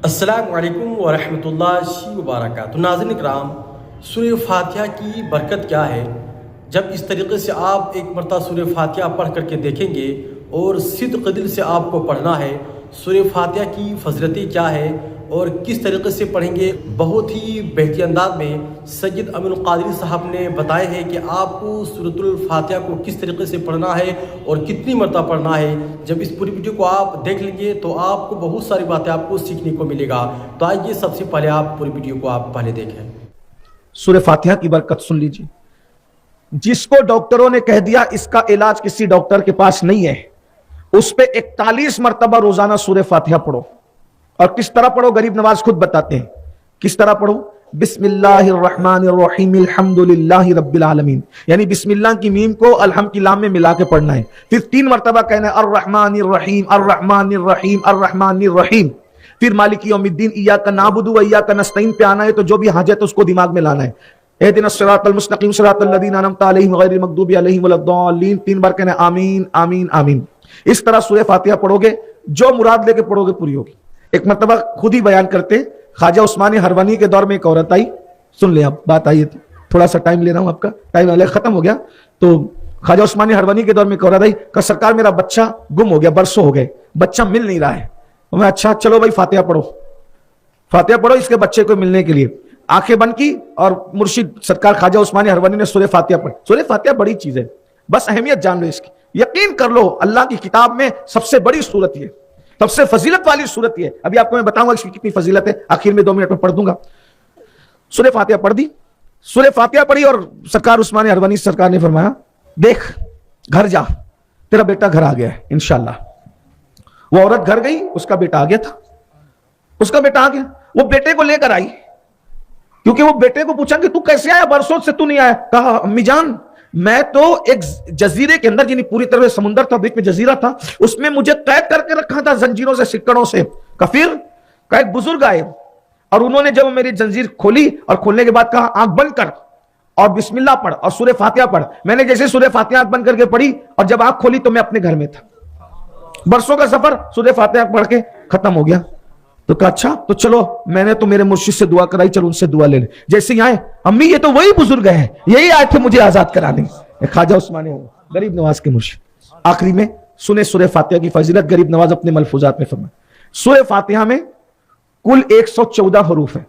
السلام علیکم ورحمۃ اللہ وبرکاتہ۔ ناظرین کرام، سورہ فاتحہ کی برکت کیا ہے؟ جب اس طریقے سے آپ ایک مرتبہ سورہ فاتحہ پڑھ کر کے دیکھیں گے اور صدق دل سے آپ کو پڑھنا ہے، سورہ فاتحہ کی فضیلتیں کیا ہے اور کس طریقے سے پڑھیں گے، بہت ہی بہترین انداز میں سید امین القادری صاحب نے بتایا ہے کہ آپ کو سورۃ الفاتحہ کو کس طریقے سے پڑھنا ہے اور کتنی مرتبہ پڑھنا ہے۔ جب اس پوری ویڈیو کو آپ دیکھ لیں گے تو آپ کو بہت ساری باتیں آپ کو سیکھنے کو ملے گا۔ تو آئیے سب سے پہلے آپ پوری ویڈیو کو آپ پہلے دیکھیں۔ سورہ فاتحہ کی برکت سن لیجیے۔ جس کو ڈاکٹروں نے کہہ دیا اس کا علاج کسی ڈاکٹر کے پاس نہیں ہے، اس پہ 41 مرتبہ روزانہ سورہ فاتحہ پڑھو۔ اور کس طرح پڑھو؟ غریب نواز خود بتاتے ہیں کس طرح پڑھو۔ بسم اللہ الرحمن الرحیم الحمدللہ رب العالمین، یعنی بسم اللہ کی میم کو الحمد کی لام میں ملا کے پڑھنا ہے۔ پھر 3 مرتبہ کہنا ہے الرحمن الرحیم الرحمن الرحیم الرحمن الرحیم۔ پھر مالک یوم الدین ایاک نعبد و ایاک نستعین پہ آنا ہے، تو جو بھی حاجت ہے اس کو دماغ میں لانا ہے۔ اہدنا الصراط المستقیم صراط الذین انعمت علیہم غیر المغضوب علیہم ولا الضالین، 3 بار کہنا ہے آمین آمین آمین۔ اس طرح سورہ فاتحہ پڑھو گے، جو مراد لے کے پڑھو گے پوری ہوگی۔ ایک مرتبہ خود ہی بیان کرتے، خواجہ عثمان ہروانی کے دور میں ایک عورت آئی، سن لیں آپ بات آئی، تھوڑا سا ٹائم لے رہا ہوں، آپ کا ٹائم ختم ہو گیا۔ تو خواجہ عثمان ہروانی کے دور میں ایک عورت آئی، کہ سرکار میرا بچہ گم ہو گیا، برسوں ہو گئے، بچہ مل نہیں رہا ہے۔ میں اچھا چلو بھائی فاتحہ پڑھو، فاتحہ پڑھو اس کے بچے کو ملنے کے لیے۔ آنکھیں بند کی اور مرشد سرکار خواجہ عثمان ہروانی نے سورہ فاتحہ پڑھی۔ سورہ فاتحہ بڑی چیز ہے، بس اہمیت جان لو اس کی، یقین کر لو اللہ کی کتاب میں سب سے بڑی سورت یہ، سب سے فضیلت والی سورت یہ۔ ابھی آپ کو میں بتاؤں گا اس کی کتنی فضیلت ہے، آخر میں 2 منٹ میں پڑھ دوں گا۔ سورہ فاتحہ پڑھ دی، سورہ فاتحہ پڑھی، اور سرکار عثمان ہروانی سرکار نے فرمایا دیکھ گھر جا، تیرا بیٹا گھر آ گیا ہے انشاءاللہ۔ وہ عورت گھر گئی، اس کا بیٹا آ گیا تھا، اس کا بیٹا آ گیا۔ وہ بیٹے کو لے کر آئی، کیونکہ وہ بیٹے کو پوچھا کہ تو کیسے آیا، برسوں سے تو نہیں آیا۔ کہا امی جان میں تو ایک جزیرے کے اندر، یعنی پوری طرح سمندر تھا، بیچ میں جزیرہ تھا، اس میں مجھے قید کر کے رکھا تھا زنجیروں سے، سکڑوں سے۔ کفر کا ایک بزرگ آئے اور انہوں نے جب میری زنجیر کھولی اور کھولنے کے بعد کہا آنکھ بند کر اور بسم اللہ پڑھ اور سورہ فاتحہ پڑھ۔ میں نے جیسے سورہ فاتحہ آنکھ بند کر کے پڑھی اور جب آنکھ کھولی تو میں اپنے گھر میں تھا۔ برسوں کا سفر سورہ فاتحہ پڑھ کے ختم ہو گیا۔ تو کہا اچھا تو چلو، میں نے تو میرے مرشد سے دعا کرائی، چلو ان سے دعا لے لیں۔ جیسے ہی آئے امی یہ تو وہی بزرگ ہیں، یہی آئے تھے مجھے آزاد کرانے، خواجہ عثمان غریب نواز کے مرشد۔ آخری میں سنے سورہ فاتحہ کی فضیلت، غریب نواز اپنے ملفوظات میں فرمائے۔ سورہ فاتحہ میں کل 114 حروف ہیں۔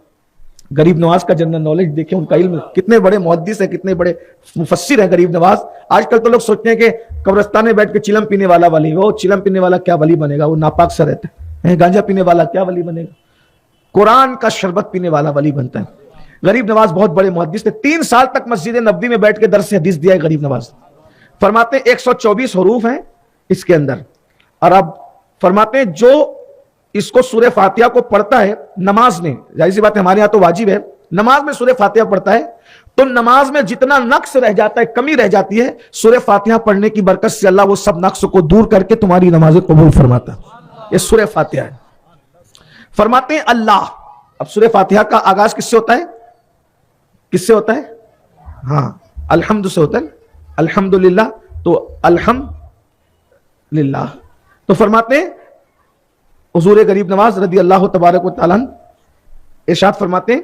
غریب نواز کا جنرل نالج دیکھیں، ان کا علم، کتنے بڑے محدث ہیں، کتنے بڑے مفسر ہیں غریب نواز۔ آج کل تو لوگ سوچتے ہیں کہ قبرستان میں بیٹھ کے چلم پینے والا ولی، وہ چلم پینے والا کیا ولی بنے گا، وہ ناپاک سا رہتا ہے۔ گانجا پینے والا کیا ولی بنے گا، قرآن کا شربت پینے والا ولی بنتا ہے۔ غریب نواز بہت بڑے محدث تھے، 3 سال تک مسجد نبوی میں بیٹھ کے درس حدیث دیا ہے غریب نواز۔ فرماتے ہیں 124 حروف ہیں اس کے اندر، اور اب فرماتے ہیں جو اس کو سورہ فاتحہ کو پڑھتا ہے نماز میں، ظاہر سی بات ہے ہمارے ہاں تو واجب ہے، نماز میں سورہ فاتحہ پڑھتا ہے تو نماز میں جتنا نقص رہ جاتا ہے، کمی رہ جاتی ہے، سورہ فاتحہ پڑھنے کی برکت سے اللہ وہ سب نقص کو دور کر کے تمہاری نماز قبول فرماتا ہے۔ یہ سورہ فاتحہ ہے۔ فرماتے ہیں اللہ، اب سورہ فاتحہ کا آغاز کس سے ہوتا ہے؟ کس سے ہوتا ہے؟ ہاں الحمد سے ہوتا ہے، الحمدللہ، تو الحمد للہ۔ تو فرماتے ہیں حضور غریب نواز رضی اللہ تبارک و تعالیٰ ارشاد فرماتے ہیں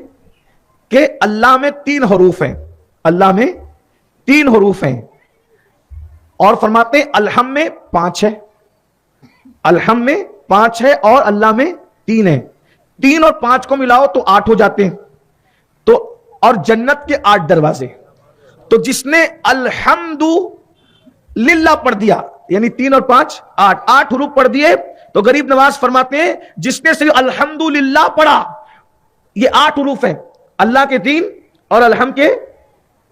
کہ اللہ میں 3 حروف ہیں، اللہ میں 3 حروف ہیں، اور فرماتے ہیں الحم میں 5 ہے، الحم میں 5 ہے اور اللہ میں 3 ہے۔ 3 اور 5 کو ملاؤ تو 8 ہو جاتے ہیں، تو اور جنت کے 8 دروازے۔ تو جس نے الحمد للہ پڑھ دیا، یعنی 3 اور 5 8 حروف پڑھ دیے، تو غریب نواز فرماتے ہیں جس نے صرف الحمد للہ پڑھا، یہ 8 حروف ہیں، اللہ کے 3 اور الحمد کے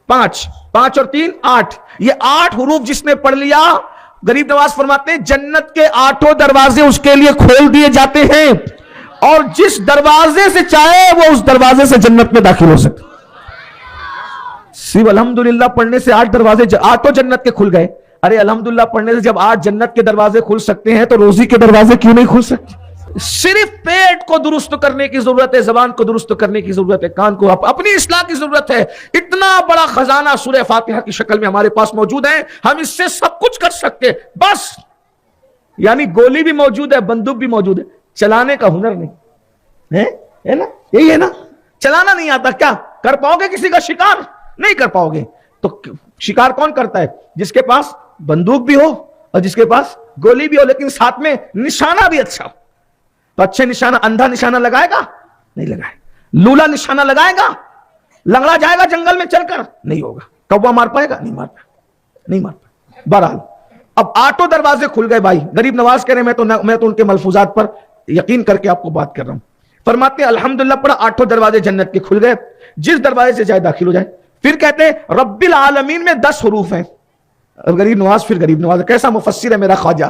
5 اور 3 8، یہ 8 حروف جس نے پڑھ لیا، غریب نواز فرماتے ہیں جنت کے 8 دروازے اس کے لیے کھول دیے جاتے ہیں، اور جس دروازے سے چاہے وہ اس دروازے سے جنت میں داخل ہو سکتے۔ صرف الحمدللہ پڑھنے سے 8 دروازے 8 جنت کے کھل گئے۔ ارے الحمدللہ پڑھنے سے جب 8 جنت کے دروازے کھل سکتے ہیں تو روزی کے دروازے کیوں نہیں کھل سکتے؟ صرف پیٹ کو درست کرنے کی ضرورت ہے، زبان کو درست کرنے کی ضرورت ہے، کان کو اپنی اصلاح کی ضرورت ہے۔ اتنا بڑا خزانہ سورہ فاتحہ کی شکل میں ہمارے پاس موجود ہے، ہم اس سے سب کچھ کر سکتے، بس یعنی گولی بھی موجود ہے، بندوق بھی موجود ہے، چلانے کا ہنر نہیں۔ ہے نا, یہی ہے نا. چلانا نہیں آتا کیا کر پاؤ گے کسی کا شکار؟ نہیں کر پاؤ گے. تو شکار کون کرتا ہے؟ جس کے پاس بندوق بھی ہو اور جس کے پاس گولی بھی ہو, لیکن ساتھ میں نشانہ بھی اچھا ہو. تو اچھے نشانہ, اندھا نشانہ لگائے گا؟ نہیں لگائے. لولا نشانہ لگائے گا؟ لنگڑا جائے گا جنگل میں چل کر؟ نہیں ہوگا. کوا مار پائے گا؟ نہیں مار پائے, نہیں مار پائے. بہرحال اب 8 دروازے کھل گئے بھائی. غریب نواز کہہ رہے ہیں میں تو ان کے ملفوظات پر یقین کر کے آپ کو بات کر رہا ہوں. فرماتے ہیں الحمدللہ پڑھا, 8 دروازے جنت کے کھل گئے, جس دروازے سے چاہے داخل ہو جائے. پھر کہتے ہیں رب العالمین میں 10 حروف ہیں. غریب نواز, پھر غریب نواز کیسا مفسر ہے میرا خواجہ.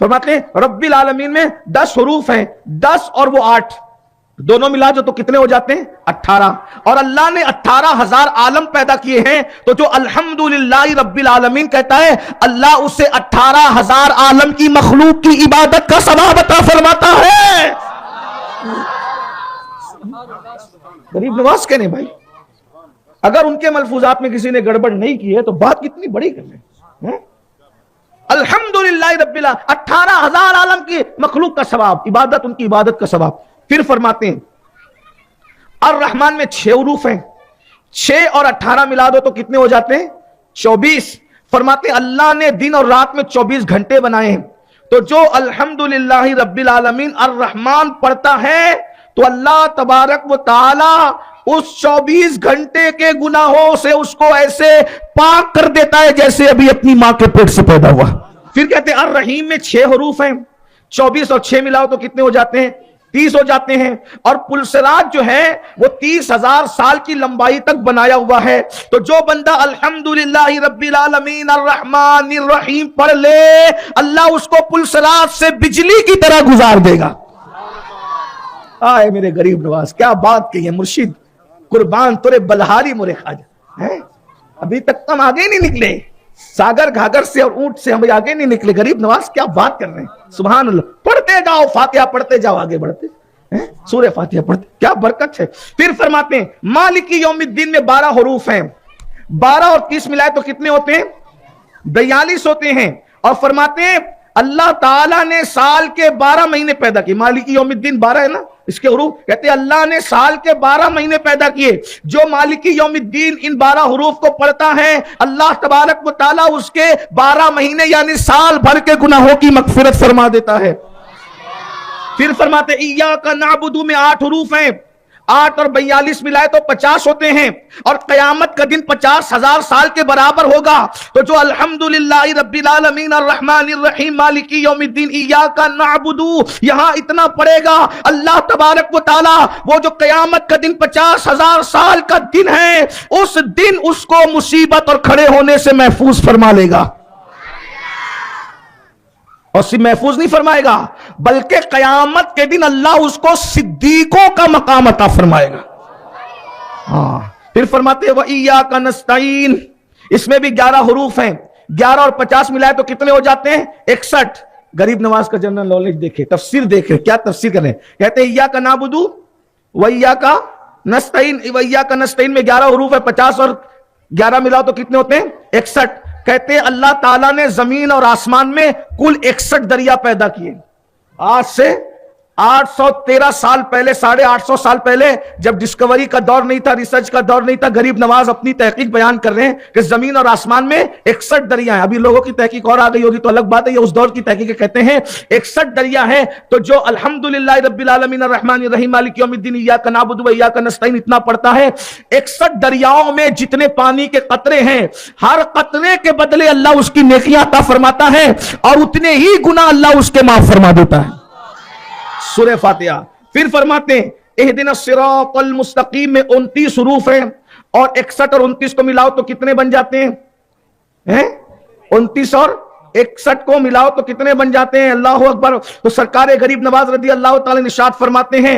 فرماتے ہیں رب العالمین میں 10 حروف ہیں, 10 اور وہ 8 دونوں ملا جو تو کتنے ہو جاتے ہیں؟ 18. اور اللہ نے 18,000 عالم پیدا کیے ہیں, تو جو الحمدللہ رب العالمین کہتا ہے اللہ اسے 18,000 عالم کی مخلوق کی عبادت کا ثواب عطا فرماتا ہے. غریب نواز کہنے بھائی اگر ان کے ملفوظات میں کسی نے گڑبڑ نہیں کی ہے تو بات کتنی بڑی کر رہے ہیں. الحمدللہ رب العالمین 18,000 عالم کی مخلوق کا ثواب, عبادت ان کی عبادت کا ثواب. پھر فرماتے ہیں الرحمن میں 6 حروف ہیں, 6 اور 18 ملا دو تو کتنے ہو جاتے ہیں؟ 24. فرماتے ہیں اللہ نے دن اور رات میں 24 گھنٹے بنائے ہیں, تو جو الحمدللہ رب العالمین الرحمن پڑھتا ہے تو اللہ تبارک و تعالی اس 24 گھنٹے کے گناہوں سے اس کو ایسے پاک کر دیتا ہے جیسے ابھی اپنی ماں کے پیٹ سے پیدا ہوا. پھر کہتے ہیں الرحیم میں 6 حروف ہیں, 24 اور 6 ملاؤ تو کتنے ہو جاتے ہیں؟ 30 ہو جاتے ہیں. اور پلسرات جو ہے وہ 30,000 سال کی لمبائی تک بنایا ہوا ہے, تو جو بندہ الحمدللہ رب العالمین الرحمن الرحیم پڑھ لے اللہ اس کو پلسرات سے بجلی کی طرح گزار دے گا. آئے میرے غریب نواز کیا بات کہی ہے مرشد, قربان تورے بلہاری مورے خواجہ. ابھی تک ہم آگے نہیں نکلے, ساگر گھاگر سے اور اونٹ سے ہم آگے نہیں نکلے. غریب نواز کیا بات کر رہے ہیں, سبحان اللہ. پڑھتے جاؤ فاتحہ پڑھتے جاؤ, آگے بڑھتے سورہ فاتحہ پڑھتے, کیا برکت ہے. پھر فرماتے ہیں مالکی یوم الدین میں 12 حروف ہیں, 12 اور 30 ملائے تو کتنے ہوتے ہیں؟ 42 ہوتے ہیں. اور فرماتے ہیں اللہ تعالیٰ نے سال کے 12 مہینے پیدا کیے. مالکی یوم الدین 12 ہے نا, اس کے حروف کہتے ہیں اللہ نے سال کے 12 مہینے پیدا کیے. جو مالکی یوم الدین ان 12 حروف کو پڑھتا ہے اللہ تبارک و تعالیٰ اس کے 12 مہینے یعنی سال بھر کے گناہوں کی مغفرت فرما دیتا ہے. پھر فرماتے ایاک نعبد میں 8 حروف ہیں, 8 اور 42 ملائے تو 50 ہوتے ہیں. اور قیامت کا دن 50,000 سال کے برابر ہوگا. تو جو الحمدللہ رب العالمین الرحمن الرحیم مالکی یوم الدین ایاک نعبد یہاں اتنا پڑے گا, اللہ تبارک و تعالی وہ جو قیامت کا دن 50,000 سال کا دن ہے اس دن اس کو مصیبت اور کھڑے ہونے سے محفوظ فرما لے گا. اور صرف محفوظ نہیں فرمائے گا بلکہ قیامت کے دن اللہ اس کو صدیقوں کا مقام عطا فرمائے گا. ہاں پھر فرماتے ہیں وَإِيَّاكَ نَسْتَعِينُ, اس میں بھی 11 حروف ہیں, 11 اور 50 ملائے تو کتنے ہو جاتے ہیں؟ 61. غریب نواز کا جنرل نالج دیکھے, تفسیر دیکھے, کیا تفسیر کریں. کہتے ہیں ایاک نعبد وإیاک نستعین, وإیاک نستعین میں 11 حروف ہے, 50 اور 11 ملاؤ تو کتنے ہوتے ہیں؟ 61. کہتے ہیں اللہ تعالیٰ نے زمین اور آسمان میں کل 61 دریا پیدا کیے. آج سے 813 سال پہلے, 850 سال پہلے, جب ڈسکوری کا دور نہیں تھا, ریسرچ کا دور نہیں تھا, غریب نواز اپنی تحقیق بیان کر رہے ہیں کہ زمین اور آسمان میں 61 دریا ہیں. ابھی لوگوں کی تحقیق اور آ گئی ہوگی تو الگ بات ہے, یہ اس دور کی تحقیق کہتے ہیں 61 دریا ہیں. تو جو الحمدللہ رب العالمین الرحمن الرحیم مالک یوم الدین ایاک نعبد و ایاک نستعین اتنا پڑھتا ہے, 61 دریاؤں میں جتنے پانی کے قطرے ہیں ہر قطرے کے بدلے اللہ اس کی نیکیاں عطا فرماتا ہے اور اتنے ہی گناہ اللہ اس کے معاف فرما دیتا ہے. سورہ فاتحہ. پھر فرماتے ہیں اہدنا الصراط المستقیم میں 29 حروف ہیں اور 61 اور 29 کو ملاؤ تو کتنے بن جاتے ہیں؟ 29 اور 61 کو ملاؤ تو کتنے بن جاتے ہیں؟ اللہ اکبر. تو سرکار غریب نواز رضی اللہ تعالی عنہ ارشاد فرماتے ہیں